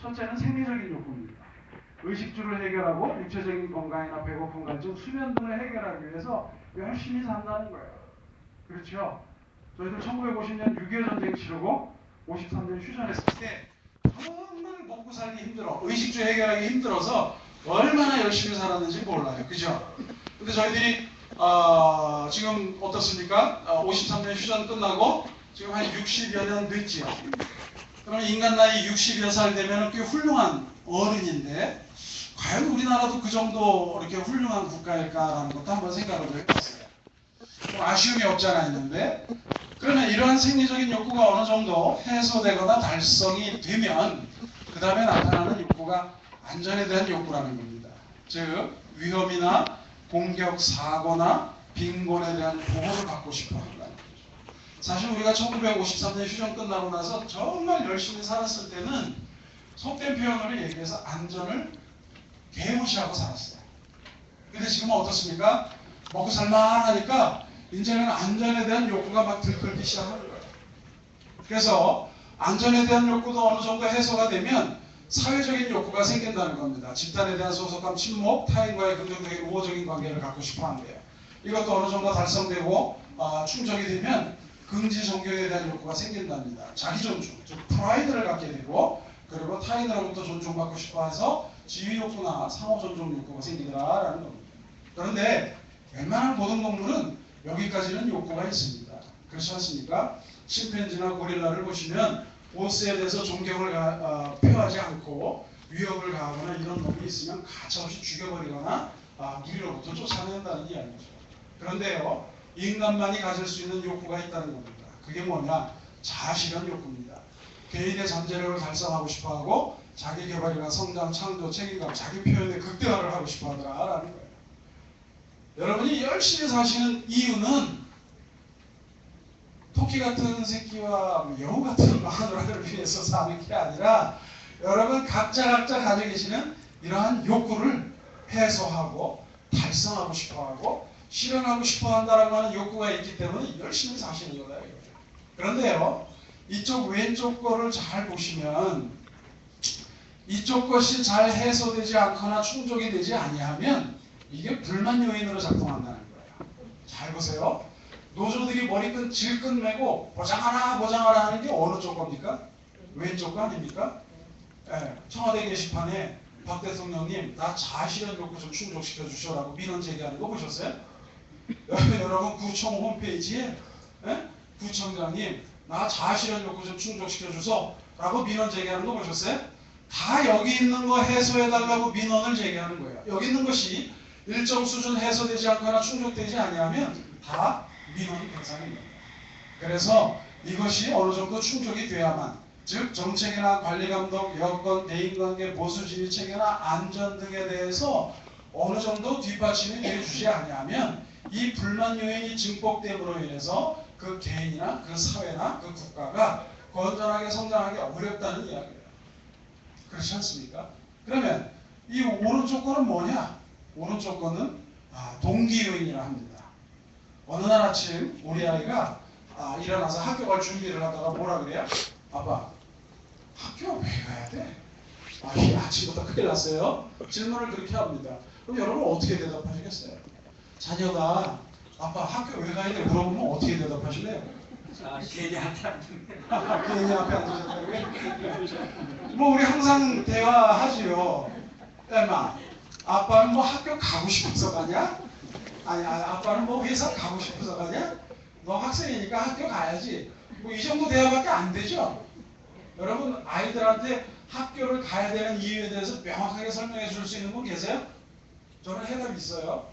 첫째는 생리적인 욕구입니다. 의식주를 해결하고 육체적인 건강이나 배고픔, 갈증, 수면 등을 해결하기 위해서 열심히 산다는 거예요. 그렇죠? 저희들 1950년 6.25 전쟁 치르고 53년 휴전했을 때 정말 먹고 살기 힘들어, 의식주 해결하기 힘들어서 얼마나 열심히 살았는지 몰라요. 그죠? 근데 저희들이 지금 어떻습니까? 53년 휴전 끝나고 지금 한 60여 년 됐지요. 그러면 인간 나이 60여 살 되면 꽤 훌륭한 어른인데 과연 우리나라도 그 정도 이렇게 훌륭한 국가일까라는 것도 한번 생각을 해봤어요. 뭐 아쉬움이 없지 않아 있는데, 그러면 이러한 생리적인 욕구가 어느 정도 해소되거나 달성이 되면 그 다음에 나타나는 욕구가 안전에 대한 욕구라는 겁니다. 즉 위험이나 공격, 사고나 빈곤에 대한 보호를 받고 싶어 한다는 거죠. 사실 우리가 1953년 휴전 끝나고 나서 정말 열심히 살았을 때는 속된 표현으로 얘기해서 안전을 개무시하고 살았어요. 근데 지금은 어떻습니까? 먹고 살만하니까 이제는 안전에 대한 욕구가 막 들끓기 시작하는 거예요. 그래서 안전에 대한 욕구도 어느 정도 해소가 되면 사회적인 욕구가 생긴다는 겁니다. 집단에 대한 소속감, 친목, 타인과의 긍정적인 우호적인 관계를 갖고 싶어 한대요. 이것도 어느 정도 달성되고 충족이 되면 긍지 존경에 대한 욕구가 생긴답니다. 자기 존중, 즉 프라이드를 갖게 되고, 그리고 타인으로부터 존중받고 싶어 해서 지위 욕구나 상호 존중 욕구가 생기더라라는 겁니다. 그런데 웬만한 모든 동물은 여기까지는 욕구가 있습니다. 그렇지 않습니까? 침팬지나 고릴라를 보시면 보스에 대해서 존경을 표하지 않고 위협을 가하거나 이런 놈이 있으면 가차없이 죽여버리거나 무리로부터 쫓아낸다는 이야기죠. 그런데요, 인간만이 가질 수 있는 욕구가 있다는 겁니다. 그게 뭐냐? 자아실현 욕구입니다. 개인의 잠재력을 달성하고 싶어하고 자기 개발이나 성장, 창조, 책임감, 자기 표현의 극대화를 하고 싶어하더라라는 거예요. 여러분이 열심히 사시는 이유는 토끼 같은 새끼와 여우 같은 마누라를 위해서 사는 게 아니라 여러분 각자 가지고 계시는 이러한 욕구를 해소하고 달성하고 싶어하고 실현하고 싶어한다라고 하는 욕구가 있기 때문에 열심히 사시는 거다. 그런데요, 이쪽 왼쪽 거를 잘 보시면 이쪽 것이 잘 해소되지 않거나 충족이 되지 아니하면 이게 불만 요인으로 작동한다는 거예요. 잘 보세요. 노조들이 머리끈 질끈 매고 보장하라 하는 게 어느 쪽 겁니까? 왼쪽 거 아닙니까? 네, 청와대 게시판에 박 대통령님 나 자아실현 욕구 좀 충족시켜 주셔라고 민원 제기하는 거 보셨어요? 여러분 구청 홈페이지에 구청장님 나 자아실현 욕구 좀 충족시켜 주소 라고 민원 제기하는 거 보셨어요? 다 여기 있는 거 해소해달라고 민원을 제기하는 거예요. 여기 있는 것이 일정 수준 해소되지 않거나 충족되지 아니하면 다 민원이 대상입니다. 그래서 이것이 어느 정도 충족이 돼야만, 즉 정책이나 관리감독, 여건, 대인관계, 보수지휘 체계나 안전 등에 대해서 어느 정도 뒷받침이 되어주지 아니하면 이 불만 요인이 증폭됨으로 인해서 그 개인이나 그 사회나 그 국가가 건전하게 성장하기 어렵다는 이야기예요. 그렇지 않습니까? 그러면 이 오른쪽 거는 뭐냐? 오른쪽 거는 동기 요인이라 합니다. 어느 날 아침 우리 아이가 일어나서 학교 갈 준비를 하다가 뭐라 그래요? 아빠, 학교 왜 가야 돼? 아침부터 큰일 났어요. 질문을 그렇게 합니다. 그럼 여러분 어떻게 대답하시겠어요? 자녀가 아빠 학교 왜 가야 돼? 물어보면 어떻게 대답하실래요? 괜히 앞에 앉으면 괜히 앞에 앉으셨다고요? 뭐 우리 항상 대화하지요. 엄마, 아빠는 뭐 학교 가고 싶어서 가냐? 아니, 아빠는 뭐 회사 가고 싶어서 가냐? 너 학생이니까 학교 가야지. 뭐 이 정도 대화밖에 안 되죠? 여러분 아이들한테 학교를 가야 되는 이유에 대해서 명확하게 설명해 줄 수 있는 분 계세요? 저는 해답이 있어요.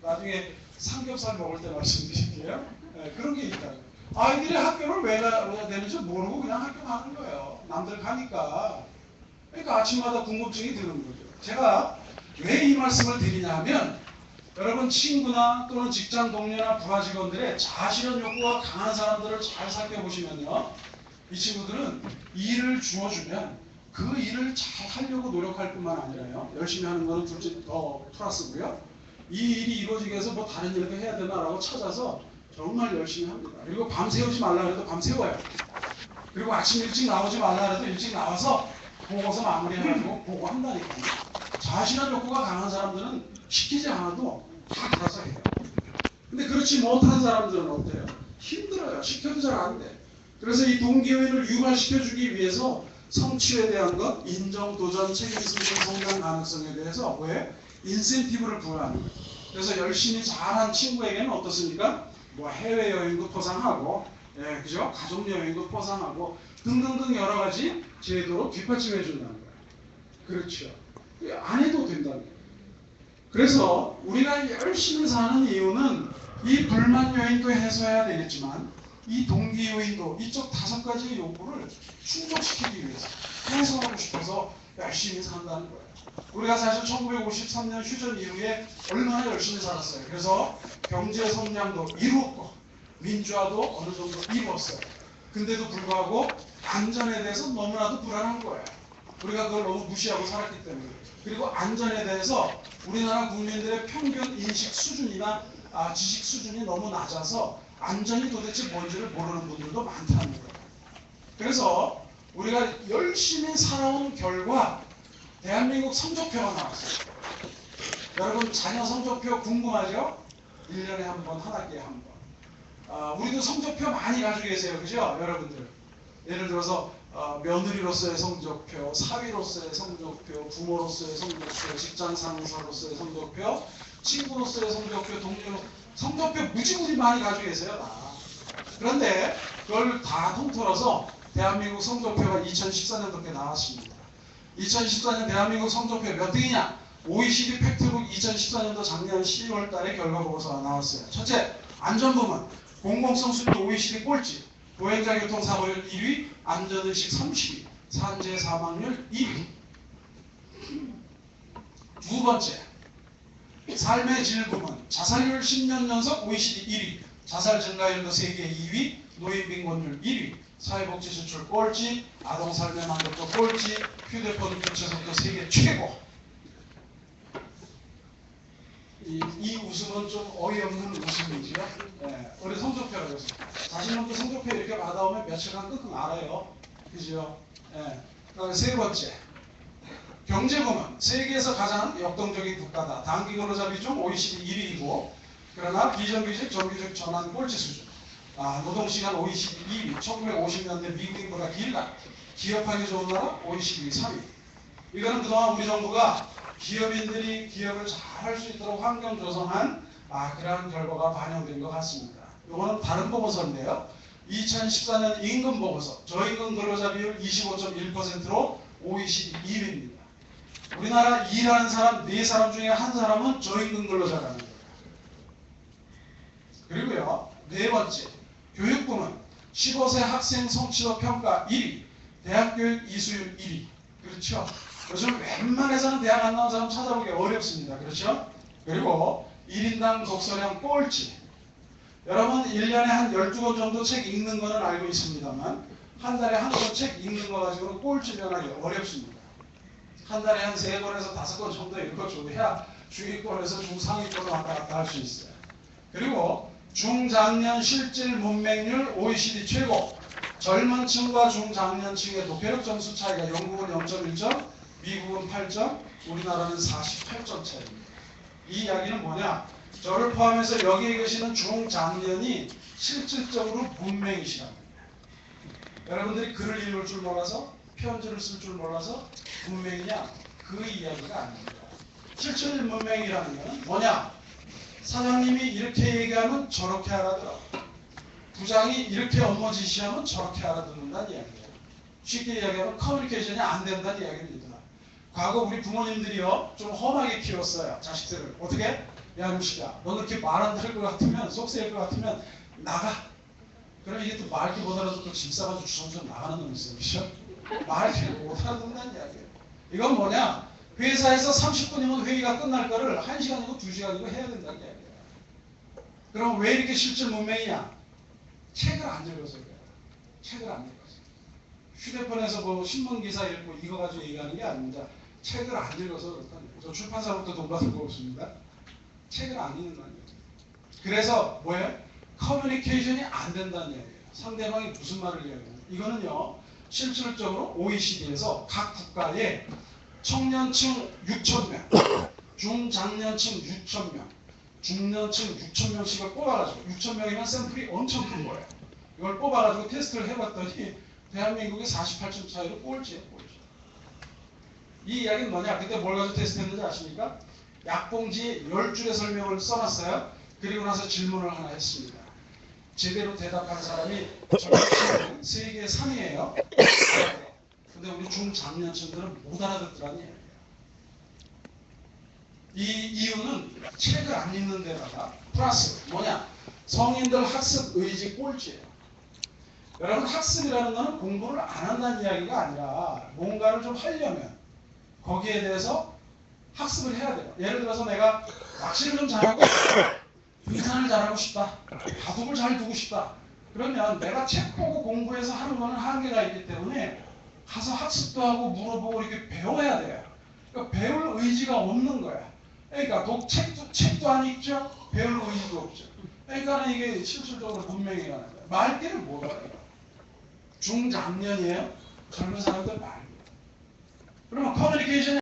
나중에 삼겹살 먹을 때 말씀드릴게요. 그런 게 있다고요. 아이들이 학교를 왜 가야 되는지 모르고 그냥 학교 가는 거예요. 남들 가니까. 그러니까 아침마다 궁금증이 드는 거죠. 제가 왜 이 말씀을 드리냐 하면 여러분 친구나 또는 직장 동료나 부하 직원들의 자아실현 욕구가 강한 사람들을 잘 살펴보시면요, 이 친구들은 일을 주어주면 그 일을 잘 하려고 노력할 뿐만 아니라요, 열심히 하는 거는 둘째 더 플러스고요, 이 일이 이루어지기 위해서 뭐 다른 일도 해야 되나라고 찾아서 정말 열심히 합니다. 그리고 밤새우지 말라 해도 밤새워요. 그리고 아침 일찍 나오지 말라 해도 일찍 나와서 보고서 마무리해가지고 보고 한다니까요. 자신의 욕구가 강한 사람들은 시키지 않아도 다 알아서 해요. 근데 그렇지 못한 사람들은 어때요? 힘들어요. 시켜도 잘 안 돼. 그래서 이 동기요인을 유발시켜주기 위해서 성취에 대한 것, 인정, 도전, 책임, 승진, 성장 가능성에 대해서 왜? 인센티브를 부여하는 거예요. 그래서 열심히 잘한 친구에게는 어떻습니까? 뭐 해외여행도 포상하고, 예, 그죠? 가족여행도 포상하고, 등등등 여러 가지 제도로 뒷받침해 준다는 거예요. 그렇죠. 안 해도 된다는 거예요. 그래서 우리가 열심히 사는 이유는 이 불만 요인도 해소해야 되겠지만 이 동기 요인도 이쪽 5가지의 욕구를 충족시키기 위해서 해소하고 싶어서 열심히 산다는 거예요. 우리가 사실 1953년 휴전 이후에 얼마나 열심히 살았어요. 그래서 경제 성장도 이루었고 민주화도 어느 정도 이루었어요. 근데도 불구하고 안전에 대해서 너무나도 불안한 거예요. 우리가 그걸 너무 무시하고 살았기 때문에. 그리고 안전에 대해서 우리나라 국민들의 평균 인식 수준이나 지식 수준이 너무 낮아서 안전이 도대체 뭔지를 모르는 분들도 많다는 거예요. 그래서 우리가 열심히 살아온 결과 대한민국 성적표가 나왔어요. 여러분 자녀 성적표 궁금하죠? 1년에 한 번, 한 학기에 한 번. 우리도 성적표 많이 가지고 계세요. 그죠? 여러분들. 예를 들어서 며느리로서의 성적표, 사위로서의 성적표, 부모로서의 성적표, 직장 상사로서의 성적표, 친구로서의 성적표, 동료 성적표 무지무지 많이 가지고 계세요. 다. 그런데 그걸 다 통틀어서 대한민국 성적표가 2014년도에 나왔습니다. 2014년 대한민국 성적표 몇 등이냐? OECD 팩트북 2014년도 작년 12월 달에 결과 보고서가 나왔어요. 첫째, 안전부문, 공공성 순위 OECD 꼴찌, 보행자 교통 사고율 1위, 안전의식 30위, 산재 사망률 1위. 두 번째, 삶의 질 부문, 자살률 10년 연속 OECD 1위, 자살 증가율도 세계 2위, 노인 빈곤율 1위, 사회복지 지출 꼴찌, 아동 삶의 만족도 꼴찌, 휴대폰 교체 속도 세계 최고. 이 웃음은 좀 어이없는 웃음이지요. 네, 우리 성적표라고 해서 자신만도 성적표 이렇게 받아오면 며칠간 끙끙 앓아요. 그죠? 네. 그다음에 세 번째, 경제 부문, 세계에서 가장 역동적인 국가다. 단기 근로자 비중 OECD 1위이고, 그러나 비정규직, 정규직 전환 꼴찌 수준. 노동시간 OECD 2위, 1950년대 미국인보다 길다. 기업하기 좋은 나라 OECD 3위. 이거는 그동안 우리 정부가 기업인들이 기업을 잘 할 수 있도록 환경 조성한 그러한 결과가 반영된 것 같습니다. 이거는 다른 보고서인데요. 2014년 임금 보고서, 저임금 근로자 비율 25.1%로 OECD 2위입니다. 우리나라 일하는 사람 4사람 중에 한 사람은 저임금 근로자라는 거예요. 그리고요, 네 번째, 교육부문 15세 학생 성취도 평가 1위, 대학교육 이수율 1위. 그렇죠? 요즘 웬만해서는 대학 안 나온 사람 찾아보기 어렵습니다. 그렇죠? 그리고 1인당 독서량 꼴찌. 여러분 1년에 한 12권 정도 책 읽는 거는 알고 있습니다만 한 달에 한 권 책 읽는 거 가지고는 꼴찌 변하기 어렵습니다. 한 달에 한 3권에서 5권 정도 읽어줘야 중위권에서 중상위권으로 왔다 갔다 할 수 있어요. 그리고 중장년 실질 문맹률 OECD 최고. 젊은 층과 중장년층의 도표력 점수 차이가 영국은 0.1점, 미국은 8점, 우리나라는 48점 차이입니다. 이 이야기는 뭐냐? 저를 포함해서 여기에 계시는 중장년이 실질적으로 문맹이시랍니다. 여러분들이 글을 읽을 줄 몰라서 편지를 쓸 줄 몰라서 문맹이냐? 그 이야기가 아닙니다. 실질 문맹이라는 건 뭐냐? 사장님이 이렇게 얘기하면 저렇게 알아들어. 부장이 이렇게 업무 지시하면 저렇게 알아듣는다는 이야기예요. 쉽게 이야기하면 커뮤니케이션이 안 된다는 이야기입니다. 과거 우리 부모님들이요 좀 험하게 키웠어요. 자식들을. 어떻게? 야 루시야, 너 그렇게 말 안 들을 것 같으면, 속 쓰일 것 같으면 나가. 그럼 이게 또 말기보다도 또 집 싸가지고 주섬주섬 나가는 놈이 있어요. 그렇죠? 말을 못 알아듣는다는 이야기예요. 이건 뭐냐? 회사에서 30분이면 회의가 끝날 거를 1시간이고 2시간이고 해야 된다는 이야기예요. 그럼 왜 이렇게 실질 문맹이냐? 책을 안 읽어서 그래요. 책을 안 읽어서. 휴대폰에서 뭐 신문기사 읽고 이거 가지고 얘기하는 게 아닙니다. 책을 안 읽어서 그렇다는 거예요. 저 출판사부터 돈 받은 거 없습니다. 책을 안 읽는 거 아니에요. 그래서 뭐예요? 커뮤니케이션이 안 된다는 얘기예요. 상대방이 무슨 말을 이야기해요. 이거는요. 실질적으로 OECD에서 각 국가의 청년층 6,000명, 중장년층 6,000명, 중년층 6,000명씩을 뽑아가지고 6,000명이면 샘플이 엄청 큰 거예요. 이걸 뽑아가지고 테스트를 해봤더니 대한민국이 48점 차이로 꼴찌예요. 꼴찌. 이 이야기는 뭐냐? 그때 뭘 가지고 테스트했는지 아십니까? 약봉지에 10줄의 설명을 써놨어요. 그리고 나서 질문을 하나 했습니다. 제대로 대답한 사람이 전체는 세계 3위예요. 근데 우리 중장년층들은 못 알아듣더라는 얘기예요. 이 이유는 책을 안 읽는 데다가 플러스 뭐냐? 성인들 학습 의지 꼴찌예요. 여러분 학습이라는 것은 공부를 안 한다는 이야기가 아니라 뭔가를 좀 하려면 거기에 대해서 학습을 해야 돼요. 예를 들어서 내가 낚시를 좀 잘하고 싶다. 등산을 잘하고 싶다. 바둑을 잘 두고 싶다. 그러면 내가 책 보고 공부해서 하는 거는 한계가 있기 때문에 가서 학습도 하고 물어보고 이렇게 배워야 돼요. 그러니까 배울 의지가 없는 거야. 그러니까 책도 안 읽죠. 배울 의지도 없죠. 그러니까 이게 실질적으로 문명이라는 거야. 말귀를 못 알아요. 중장년이에요. 젊은 사람들 말귀. 그러면 커뮤니케이션